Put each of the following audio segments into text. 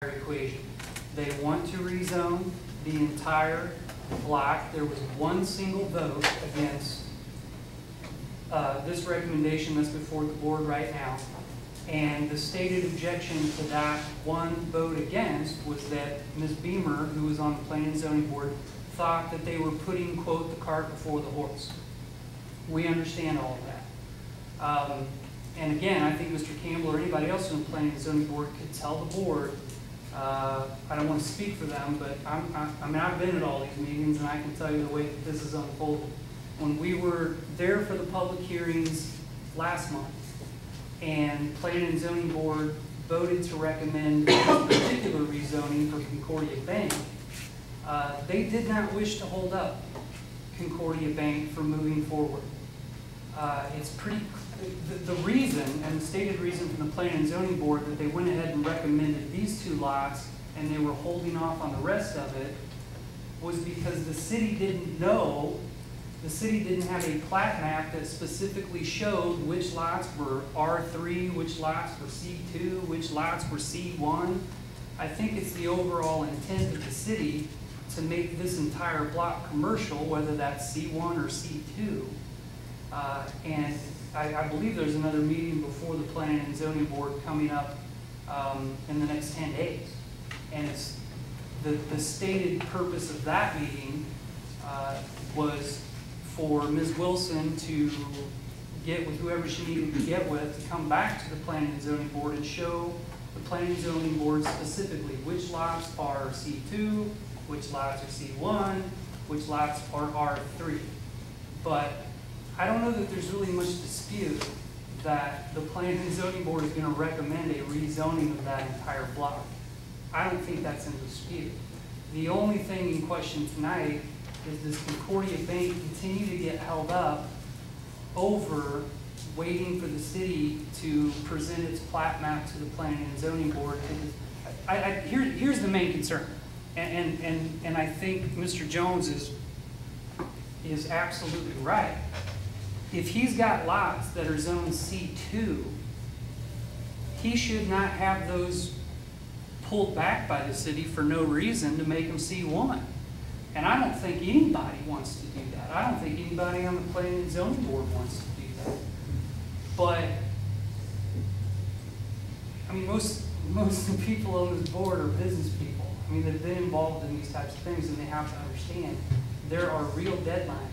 equation. They want to rezone the entire block. There was one single vote against this recommendation that's before the board right now. And the stated objection to that one vote against was that Ms. Beamer, who was on the Planning and Zoning Board, thought that they were putting, quote, the cart before the horse. We understand all of that. And again, I think Mr. Campbell or anybody else on the Planning and Zoning Board could tell the board, I don't want to speak for them, but I mean, I've been at all these meetings and I can tell you the way that this is unfolded. When we were there for the public hearings last month and Planning and Zoning Board voted to recommend this particular rezoning for Concordia Bank, they did not wish to hold up Concordia Bank from moving forward. It's pretty, the reason, and the stated reason from the Planning and Zoning Board that they went ahead and recommended these two lots and they were holding off on the rest of it was because the city didn't know, the city didn't have a plat map that specifically showed which lots were R3, which lots were C2, which lots were C1. I think it's the overall intent of the city to make this entire block commercial, whether that's C1 or C2. And I believe there's another meeting before the Planning and Zoning Board coming up in the next 10 days. And it's the stated purpose of that meeting was for Ms. Wilson to get with whoever she needed to get with to come back to the Planning and Zoning Board and show the Planning and Zoning Board specifically which lots are C2, which lots are C1, which lots are R3. But I don't know that there's really much dispute that the Planning and Zoning Board is going to recommend a rezoning of that entire block. I don't think that's in dispute. The only thing in question tonight is does Concordia Bank continue to get held up over waiting for the city to present its plat map to the Planning and Zoning Board? Here's the main concern, and I think Mr. Jones is absolutely right. If he's got lots that are zoned C2, he should not have those pulled back by the city for no reason to make them C1. And I don't think anybody wants to do that. I don't think anybody on the Planning and Zoning Board wants to do that. But, I mean, most of the people on this board are business people. I mean, they've been involved in these types of things and they have to understand there are real deadlines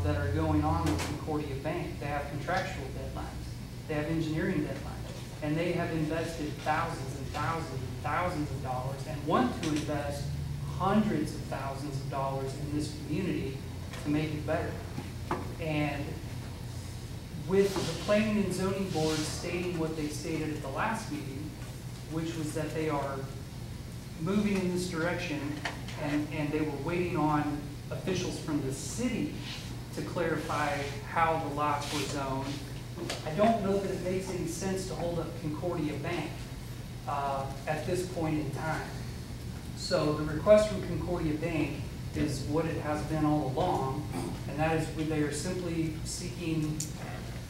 that are going on with Concordia Bank. They have contractual deadlines. They have engineering deadlines. And they have invested thousands and thousands and thousands of dollars and want to invest hundreds of thousands of dollars in this community to make it better. And with the Planning and Zoning Board stating what they stated at the last meeting, which was that they are moving in this direction and they were waiting on officials from the city to clarify how the lots were zoned, I don't know that it makes any sense to hold up Concordia Bank at this point in time. So the request from Concordia Bank is what it has been all along, and that is they are simply seeking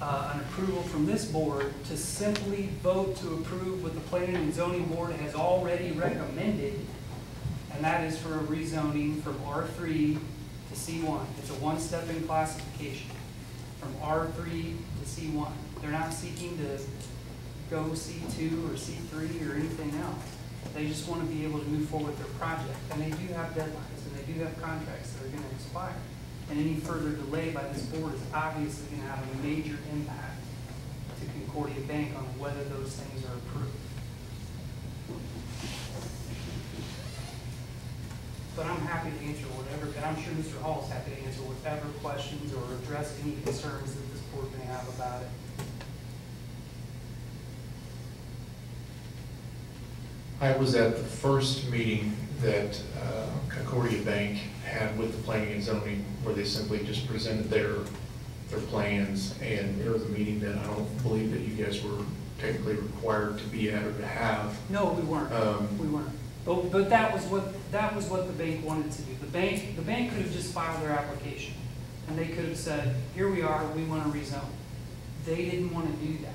an approval from this board to simply vote to approve what the Planning and Zoning Board has already recommended, and that is for a rezoning from R3 to C1. It's a one-step in classification from R3 to C1. They're not seeking to go C2 or C3 or anything else. They just want to be able to move forward with their project. And they do have deadlines and they do have contracts that are going to expire. And any further delay by this board is obviously going to have a major impact to Concordia Bank on whether those things are approved. But I'm happy to answer whatever, and I'm sure Mr. Hall is happy to answer whatever questions or address any concerns that this board may have about it. I was at the first meeting that Concordia Bank had with the Planning and Zoning, where they simply just presented their plans, and there was a meeting that I don't believe that you guys were technically required to be at or to have. No, we weren't. We weren't. But that was what the bank wanted to do. The bank could have just filed their application, and they could have said, "Here we are. We want to rezone." They didn't want to do that.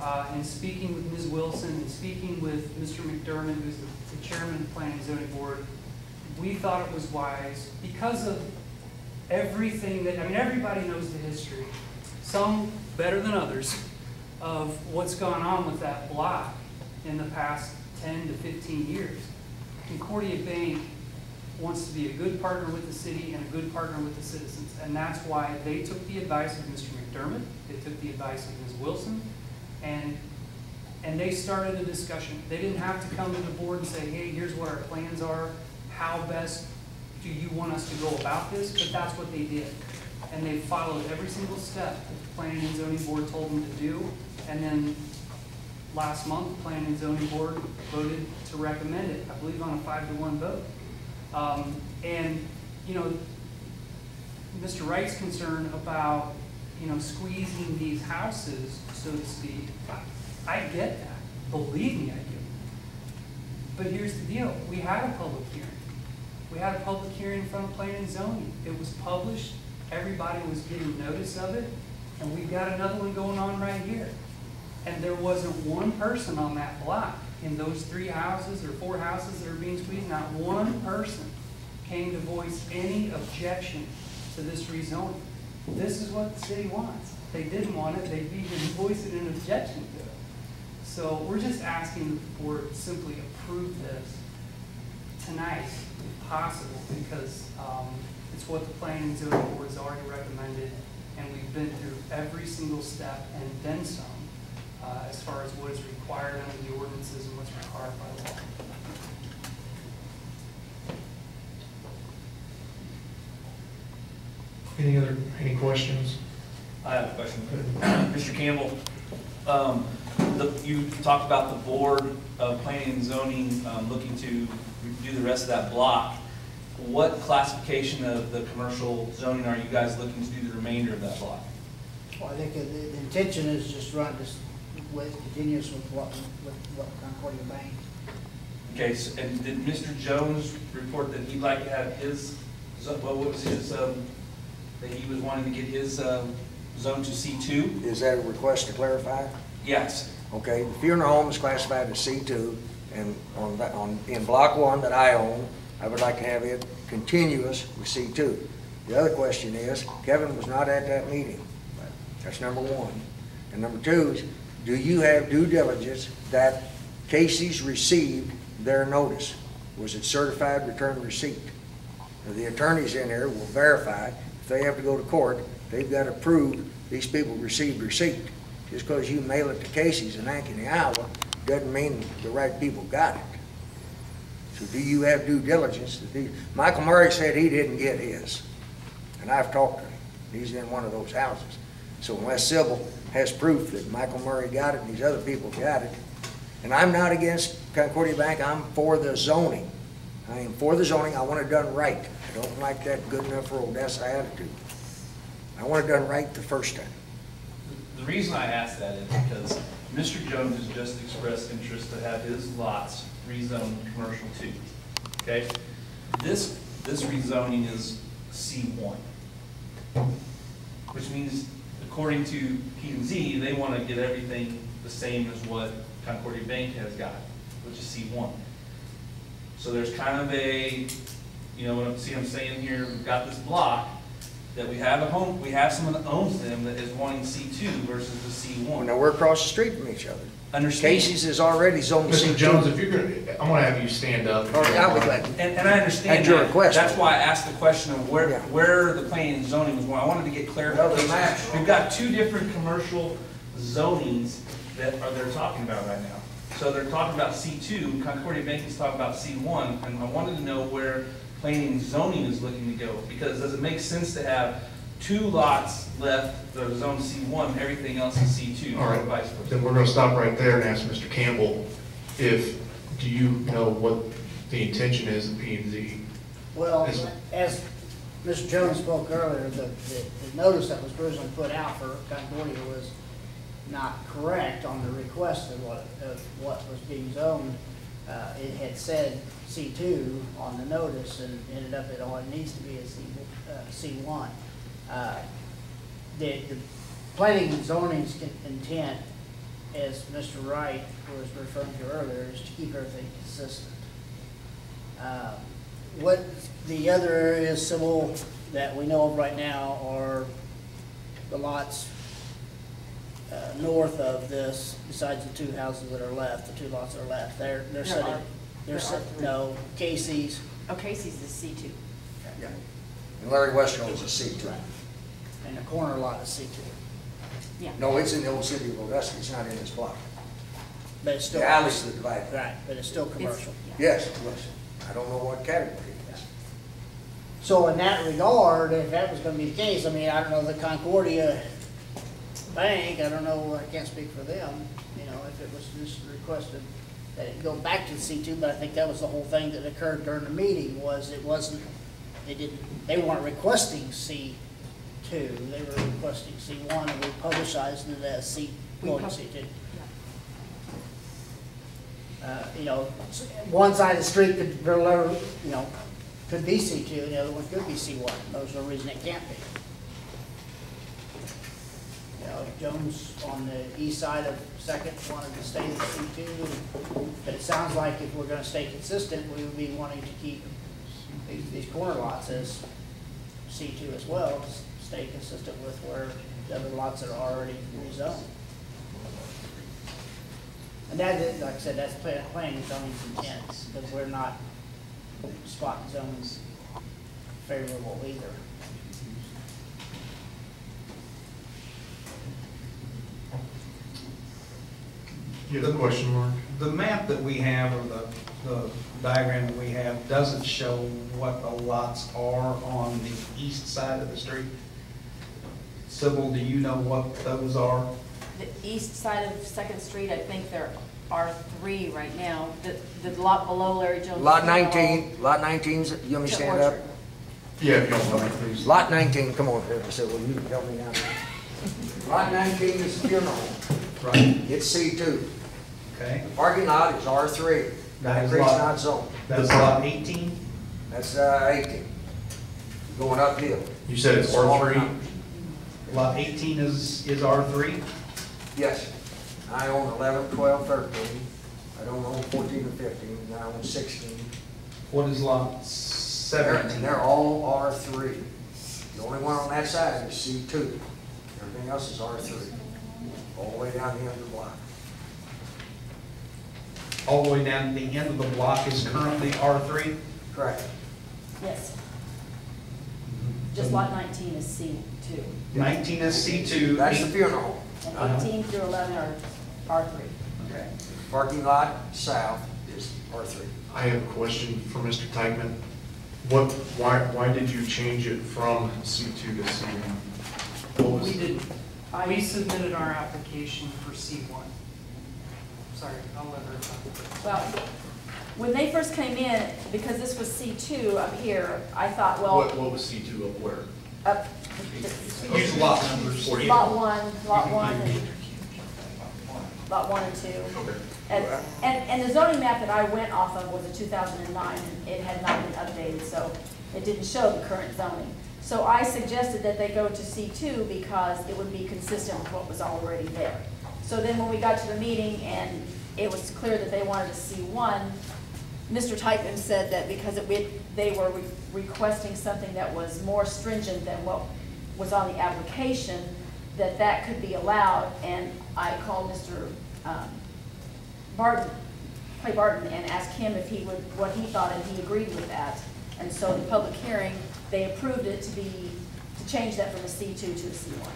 and speaking with Ms. Wilson and speaking with Mr. McDermott, who's the chairman of the Planning and Zoning Board, we thought it was wise because of everything that, I mean, everybody knows the history, some better than others, of what's gone on with that block in the past 10 to 15 years. Concordia Bank wants to be a good partner with the city and a good partner with the citizens, and that's why they took the advice of Mr. McDermott, they took the advice of Ms. Wilson, and they started a discussion. They didn't have to come to the board and say, hey, here's what our plans are, how best do you want us to go about this? But that's what they did. And they followed every single step that the Planning and Zoning Board told them to do. And then last month, the Planning and Zoning Board voted to recommend it, I believe on a 5-to-1 vote. And, you know, Mr. Wright's concern about, you know, squeezing these houses, so to speak, I get that. Believe me, I do. But here's the deal. We had a public hearing. We had a public hearing in front of Planning and Zoning. It was published. Everybody was getting notice of it. And we've got another one going on right here. And there wasn't one person on that block in those 3 houses or 4 houses that are being squeezed. Not one person came to voice any objection to this rezoning. This is what the city wants. If they didn't want it, they'd even voice it in objection to it. So we're just asking the board to simply approve this tonight, if possible, because it's what the Planning and Zoning Board has already recommended, and we've been through every single step and then some, as far as what is required under the ordinances and what's required by law. Any questions? I have a question. Mr. Campbell, you talked about the Board of Planning and Zoning looking to do the rest of that block. What classification of the commercial zoning are you guys looking to do the remainder of that block? Well, I think the intention is just run this with continuous with what Concordia Bank. Okay, so, and did Mr. Jones report that he'd like to have his, what was his, that he was wanting to get his zone to C2? Is that a request to clarify? Yes. Okay, the funeral home is classified as C2, and in block 1 that I own, I would like to have it continuous with C2. The other question is, Kevin was not at that meeting. That's number 1. And number 2 is, do you have due diligence that Casey's received their notice? Was it certified return receipt? Now, the attorneys in here will verify. If they have to go to court, they've got to prove these people received receipt. Just because you mail it to Casey's in Ankeny, Iowa, doesn't mean the right people got it. So do you have due diligence? Michael Murray said he didn't get his, and I've talked to him. He's in one of those houses. So unless Sybil has proof that Michael Murray got it and these other people got it, and I'm not against Concordia Bank, I'm for the zoning. I am for the zoning. I want it done right. I don't like that good enough for Odessa attitude. I want it done right the first time. The reason I ask that is because Mr. Jones has just expressed interest to have his lots rezoned commercial too. Okay? This rezoning is C1, which means according to P&Z, they want to get everything the same as what Concordia Bank has got, which is C1. So there's kind of a, you know, what I'm saying here, we've got this block that we have a home, we have someone that owns them that is wanting C2 versus the C1. Now we're across the street from each other. Understand. Casey's is already zoned C2. Mr. Jones, if you're going to, I'm going to have you stand up. I'll be glad. And I understand At your that. request. That's why I asked the question of where, Yeah. where the planning and zoning was going. I wanted to get clarification. map. We've got 2 different commercial zonings that they're talking about right now. So they're talking about C2, Concordia Bank is talking about C1, and I wanted to know where planning and zoning is looking to go, because does it make sense to have 2 lots left that are zone C1, everything else is C2, All right, or vice versa? then we're going to stop right there and ask Mr. Campbell do you know what the intention is of P&Z? Well, Yes. as Mr. Jones spoke earlier, the notice that was originally put out for Concordia was not correct on the request of what was being zoned. It had said C2 on the notice and ended up it needs to be a C1. The planning and zoning's intent as Mr. Wright was referring to earlier, is to keep everything consistent. What the other areas civil that we know of right now are the lots north of this, besides the 2 houses that are left, the 2 lots that are left. They're sitting, no, Casey's. Oh, Casey's is C2. Yeah. And Larry Wesco's a C2. And the corner lot is C2. Yeah. No, it's in the old city of Odessa, it's not in this block. But it's still. The alley's the divided. Right, but it's still commercial. Yes, it was. I don't know what category it is. So in that regard, if that was gonna be the case, I mean, I don't know, the Concordia Bank, I don't know, I can't speak for them, you know, if it was just requested that it go back to the C2, but I think that was the whole thing that occurred during the meeting, was it wasn't, they weren't requesting C2, they were requesting C1, and we publicized it as going to C2. You know, one side of the street could, you know, could be C2, and the other one could be C1. There's no reason it can't be. You know, Jones on the east side of Second wanted to stay at C2, but it sounds like if we're gonna stay consistent, we would be wanting to keep these corner lots as C2 as well, to stay consistent with where the other lots that are already rezoned. And that is, like I said, that's planning and zoning's intent, because we're not spot zones favorable either. You have a question, Mark? The map that we have, or the diagram that we have, doesn't show what the lots are on the east side of the street. Sybil, do you know what those are? The east side of Second Street, I think there are 3 right now. The lot below Larry Jones. Lot 19, lot 19's, you want me to stand up? Yeah, if you don't mind, please. Lot 19, come on, Sybil, you can help me out. Lot 19 is the funeral home. Right. It's C2. Okay. The parking lot is R3. That is Concrete's lot- not zoned. That's lot 18? That's 18. Going uphill. You said it's Smaller R3? numbers. Lot 18 is R3? Yes. I own 11, 12, 13. I don't own 14 and 15, and I own 16. What is lot And 17? they're all R3. The only one on that side is C2. Everything else is R3. All the way down the end of the block. All the way down to the end of the block is currently R3? Correct. Yes. Just lot 19 is C2. 19 is C2. That's the funeral home. And 18 through 11 are R3. Okay. Parking lot south is R3. I have a question for Mr. Teichman. Why did you change it from C2 to C1? What was We did, I- we submitted our application for C1. Sorry, I'll let her talk. Well, when they first came in, because this was C2 up here, I thought, well, What was C2 up where? up, Use lot numbers. lot 1 and lot 1 and 2. Okay. And the zoning map that I went off of was a 2009, and it had not been updated, so it didn't show the current zoning. So I suggested that they go to C2 because it would be consistent with what was already there. So then when we got to the meeting and it was clear that they wanted a C1, Mr. Teichman said that because they were requesting something that was more stringent than what was on the application, that could be allowed. And I called Mr. Clay Barton, and asked him if he would, what he thought, and he agreed with that. And so the public hearing, they approved it to change that from a C2 to a C1.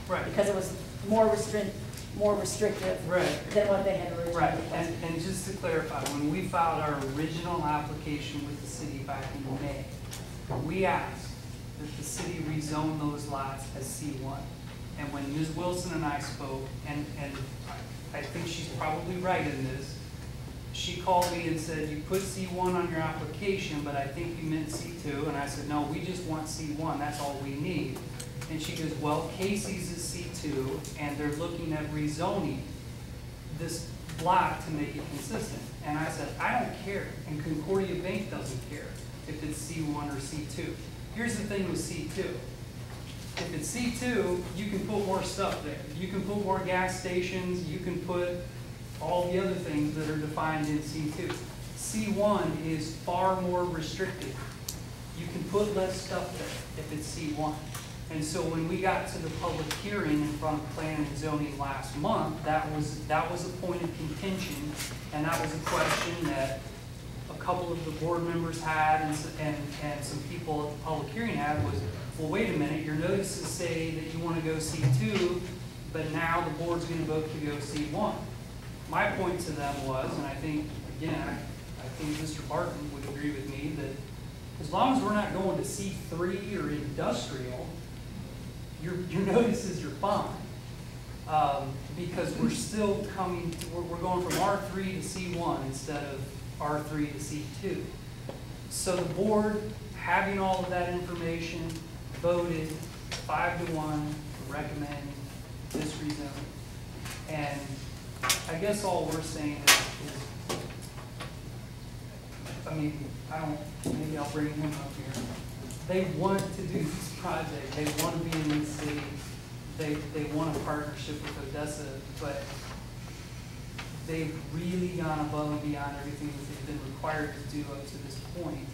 Right. Because it was more restrictive Right. than what they had originally Right, requested. and just to clarify, when we filed our original application with the city back in May, we asked that the city rezone those lots as C1. And when Ms. Wilson and I spoke, and I think she's probably right in this, she called me and said, you put C1 on your application, but I think you meant C2. And I said, no, we just want C1, that's all we need. And she goes, well, Casey's is C2, and they're looking at rezoning this block to make it consistent. And I said, I don't care, and Concordia Bank doesn't care if it's C1 or C2. Here's the thing with C2. If it's C2, you can put more stuff there. You can put more gas stations, you can put all the other things that are defined in C2. C1 is far more restricted. You can put less stuff there if it's C1. And so when we got to the public hearing in front of Planning and Zoning last month, that was a point of contention, and that was a question that a couple of the board members had and some people at the public hearing had was, well, wait a minute, your notices say that you want to go C2, but now the board's going to vote to go C1. My point to them was, and I think, again, I think Mr. Barton would agree with me, that as long as we're not going to C3 or industrial, your notices are fine. Because we're still we're going from R3 to C1 instead of R3 to C2. So the board, having all of that information, voted 5-1 to recommend this rezoning. And I guess all we're saying is I mean, maybe I'll bring him up here. They want to do this project. They want to be in this city. They want a partnership with Odessa, but they've really gone above and beyond everything that they've been required to do up to this point.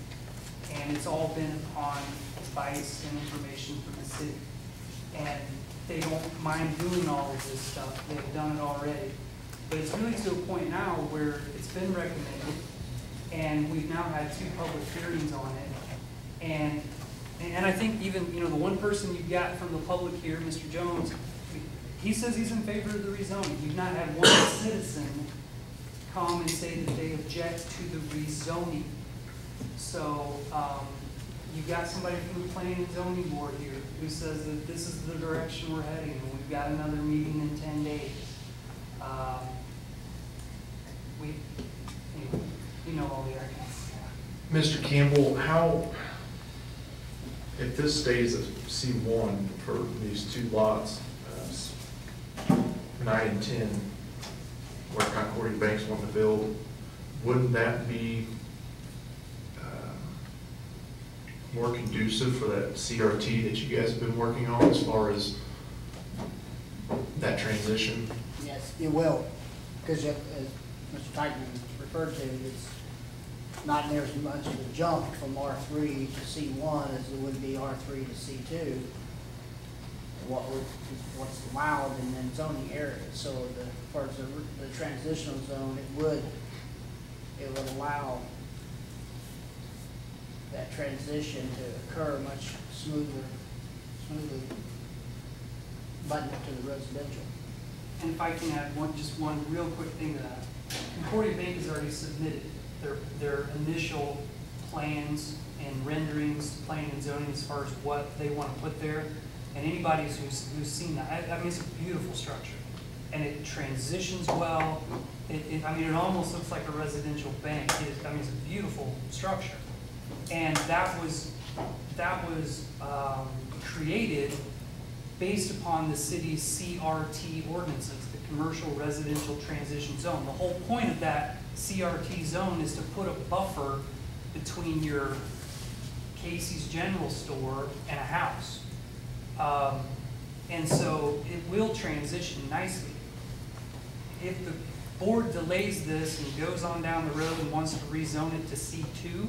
And it's all been upon advice and information from the city. And they don't mind doing all of this stuff. They've done it already. But it's really to a point now where it's been recommended, and we've now had 2 public hearings on it. And I think even, the one person you've got from the public here, Mr. Jones, he says he's in favor of the rezoning. You've not had one citizen come and say that they object to the rezoning. So you've got somebody from the Planning and Zoning Board here who says that this is the direction we're heading, and we've got another meeting in 10 days. Anyway, you know all the arguments. Mr. Campbell, if this stays a C1 for these 2 lots, 9 and 10, where Concordia Banks want to build, wouldn't that be more conducive for that CRT that you guys have been working on as far as that transition? Yes, it will, because as Mr. Titan referred to, it's not near as much of a jump from R3 to C1 as it would be R3 to C2, what's allowed in the zoning areas. So as far as the transitional zone, it would allow that transition to occur much smoothly buttoned up to the residential. And if I can add just one real quick thing to that. Concordia Bank has already submitted their initial plans and renderings to planning and zoning as far as what they want to put there. And anybody who's seen that, I mean, it's a beautiful structure. And it transitions well. It almost looks like a residential bank. It's a beautiful structure. And that was created based upon the city's CRT ordinances, the Commercial Residential Transition Zone. The whole point of that CRT zone is to put a buffer between your Casey's General Store and a house. And so it will transition nicely. If the board delays this and goes on down the road and wants to rezone it to C2,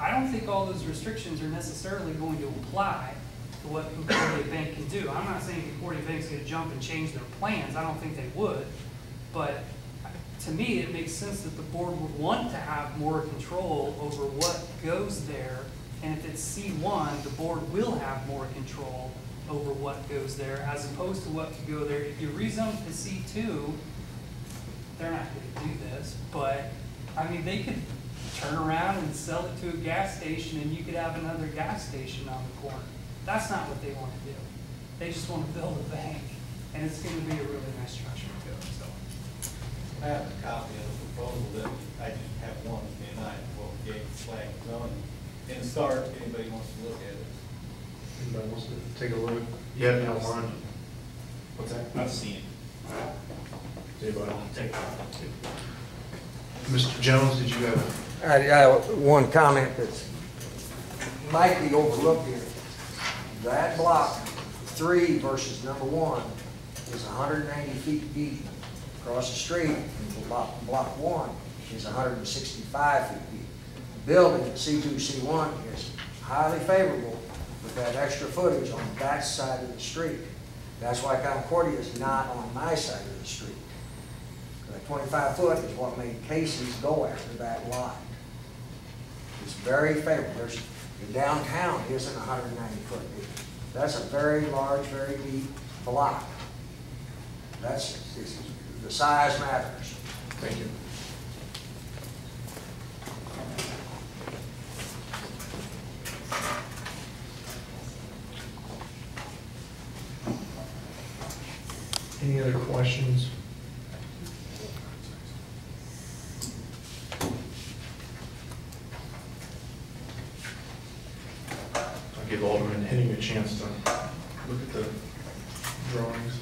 I don't think all those restrictions are necessarily going to apply to what Concordia Bank can do. I'm not saying Concordia Bank's going to jump and change their plans. I don't think they would. But to me, it makes sense that the board would want to have more control over what goes there. And if it's C1, the board will have more control over what goes there as opposed to what could go there. If you rezone to C2, they're not going to do this. But, they could turn around and sell it to a gas station and you could have another gas station on the corner. That's not what they want to do. They just want to build a bank, and it's going to be a really nice structure too. So, I have a copy of the proposal that I just have one tonight for gate flag zoning. In the start, if anybody wants to look at it. Anybody wants to take a look? Yeah, no mind. What's that? I've seen it. Anybody? Take it. Mr. Jones, did you have? I have one comment that might be overlooked here. That block 3 versus number 1 is 190 feet deep across the street, and block 1 is 165 feet deep. The building at C2, C1 is highly favorable with that extra footage on that side of the street. That's why Concordia is not on my side of the street. That 25 foot is what made Casey's go after that lot. It's very favorable. The downtown isn't 190 foot deep. That's a very large, very deep block. The size matters. Thank you. Any other questions? I'll give Alderman Henning a chance to look at the drawings.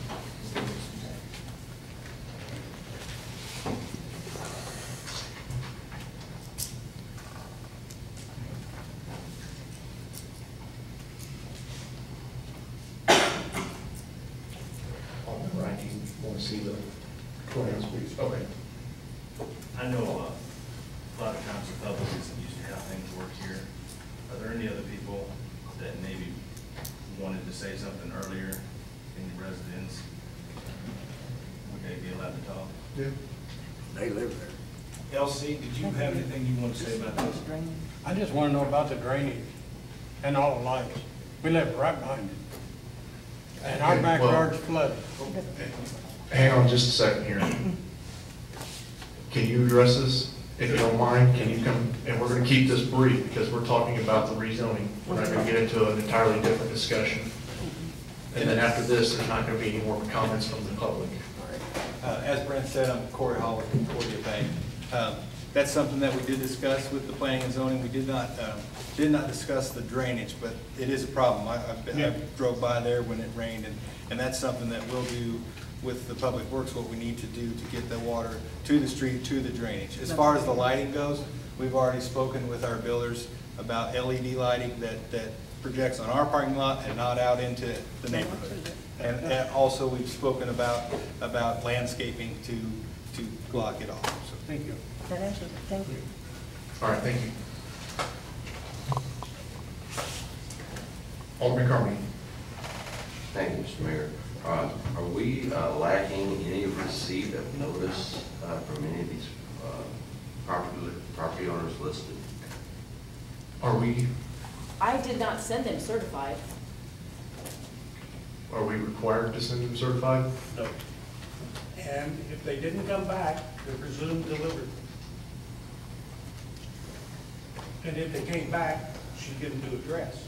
Alderman Wright, you want to see the plans, please? Okay. I know a lot of times the public isn't used to how things work here. Are there any other people that maybe wanted to say something earlier, any residents? Would they be allowed to talk? Yeah. They live there. Elsie, did you have anything you want to say about this? I just want to know about the drainage and all the lights. We live right behind it. And our Okay, well- backyard's flooded. Hang on just a second here. Can you address this? If you don't mind, can you come, and we're going to keep this brief because we're talking about the rezoning. We're not going to get into an entirely different discussion. And then after this, there's not going to be any more comments from the public. As Brent said, I'm Corey Hall with Concordia Bank. That's something that we did discuss with the planning and zoning. We did not discuss the drainage, but it is a problem. I drove by there when it rained, and that's something that we'll do with the Public Works, what we need to do to get the water to the street, to the drainage. As far as the lighting goes, we've already spoken with our builders about LED lighting that projects on our parking lot and not out into the neighborhood. And also we've spoken about landscaping to block it off. So thank you. That answers it, thank you. All right, thank you. Alderman Carmody. Thank you, Mr. Mayor. Are we lacking any receipt of notice from any of these property owners listed? Are we I did not send them certified. required to send them certified? No. And if they didn't come back, they're presumed delivered. And if they came back, she'd get them to address.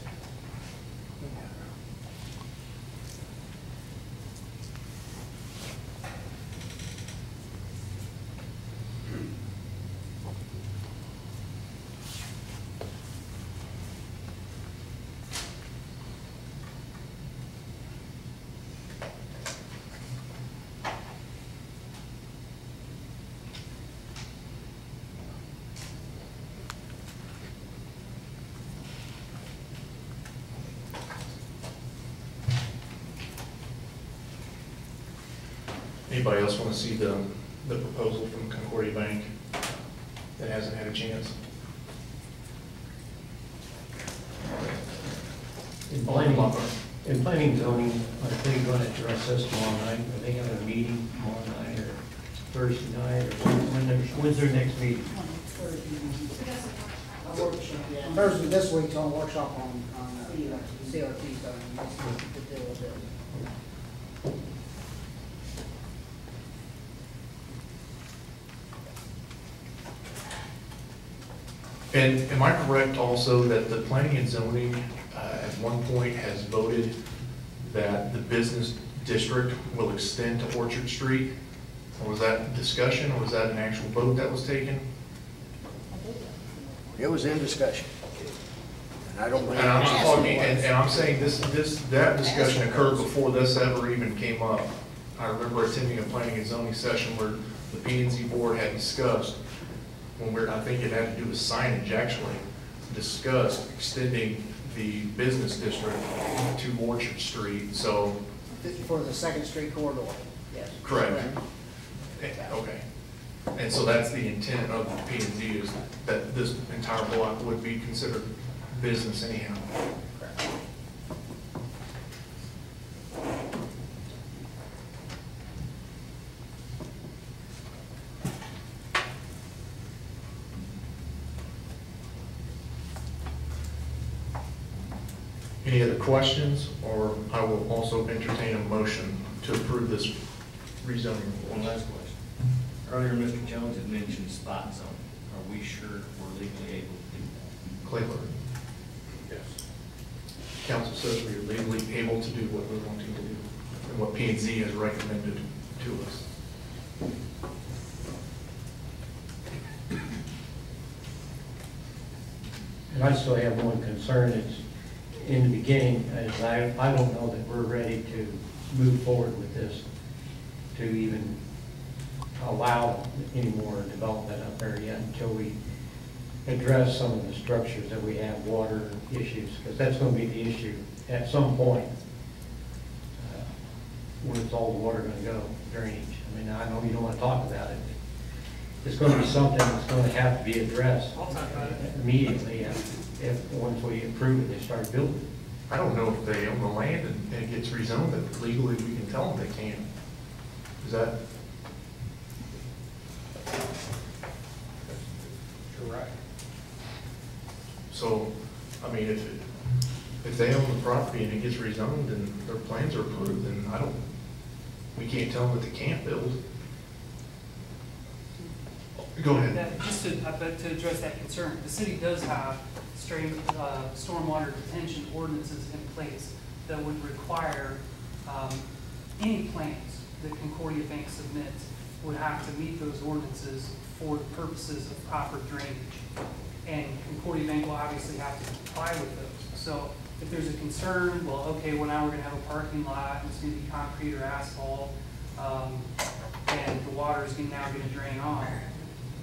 Anybody else want to see the proposal from Concordia Bank that hasn't had a chance? In planning zoning, are they going to address this tomorrow night? Are they having a meeting tomorrow night or Thursday night, or when's their next meeting? Thursday this week's on a workshop on CRT, so to deal with it. And am I correct also that the planning and zoning at one point has voted that the business district will extend to Orchard Street? Or was that discussion, or was that an actual vote that was taken? It was in discussion. And I don't believe. And I'm just talking, and I'm saying that discussion occurred before this ever even came up. I remember attending a planning and zoning session where the P and Z board had discussed, when I think it had to do with signage actually, discussed extending the business district to Orchard Street, so, For the Second Street corridor, yes. correct. Okay. And so that's the intent of P and Z, is that this entire block would be considered business anyhow. Correct. Any other questions, or I will also entertain a motion to approve this rezoning. One last question. Earlier, Mr. Jones had mentioned spot zoning. Are we sure we're legally able to do that? Claybrook. Yes. Council says we are legally able to do what we're wanting to do, and what P and Z has recommended to us. And I still have one concern, is in the beginning, is I don't know that we're ready to move forward with this, to even allow any more development up there yet, until we address some of the structures that we have, water issues, because that's going to be the issue at some point. Where's all the water going to go, drainage? I mean, I know you don't want to talk about it. It's going to be something that's going to have to be addressed I'll talk about it. immediately if once we approve it, they start building. I don't know if they own the land and it gets rezoned, but legally we can tell them they can. Is that? You're right. So, I mean, if they own the property and it gets rezoned and their plans are approved, then we can't tell them that they can't build. Go ahead. Just to address that concern, the city does have stormwater detention ordinances in place that would require any plans that Concordia Bank submits would have to meet those ordinances for the purposes of proper drainage. And Concordia Bank will obviously have to comply with those. So if there's a concern, well, okay, well now we're gonna have a parking lot, it's gonna be concrete or asphalt, and the water is now gonna drain off.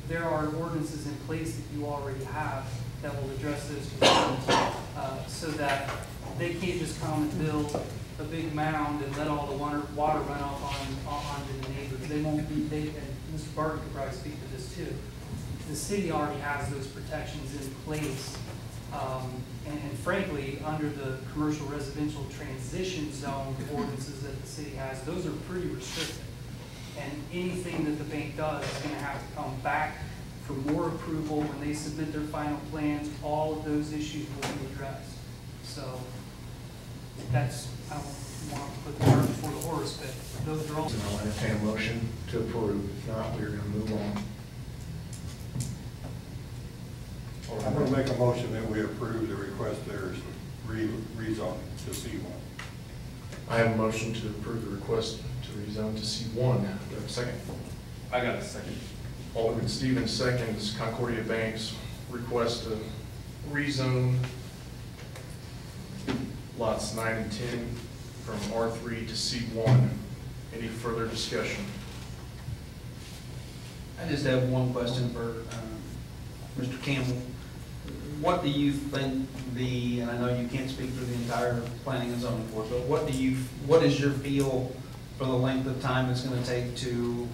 There are ordinances in place that you already have that will address those concerns, so that they can't just come and build a big mound and let all the water run off onto the neighbors. They won't be, and Mr. Barton could probably speak to this too. The city already has those protections in place. And frankly, under the commercial residential transition zone ordinances that the city has, those are pretty restrictive. And anything that the bank does is gonna have to come back for more approval. When they submit their final plans, all of those issues will be addressed. So that's, I don't want to put the cart before the horse, but those are all. And I'll entertain a motion to approve. If not, we're gonna move on. I'm going to make a motion that we approve the requester's rezone to C1. I have a motion to approve the request to rezone to C1. Do I have a second? I got a second. Alderman Stevens seconds Concordia Bank's request to rezone lots 9 and 10 from R3 to C1. Any further discussion? I just have one question for Mr. Campbell. What do you think and I know you can't speak for the entire planning and zoning board, but what is your feel for the length of time it's going to take to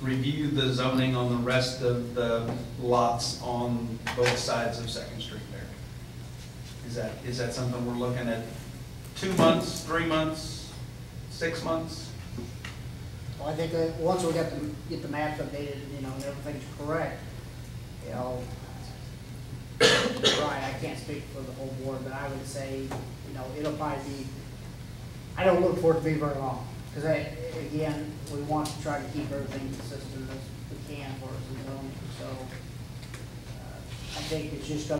review the zoning on the rest of the lots on both sides of Second Street there? Is that something we're looking at 2 months, 3 months, 6 months? Well, I think that once we get the maps updated, and everything's correct, Brian, I can't speak for the whole board, but I would say, it'll probably be, I don't look for it to be very long. Because again, we want to try to keep everything consistent as we can for us in zoning. So I think it's just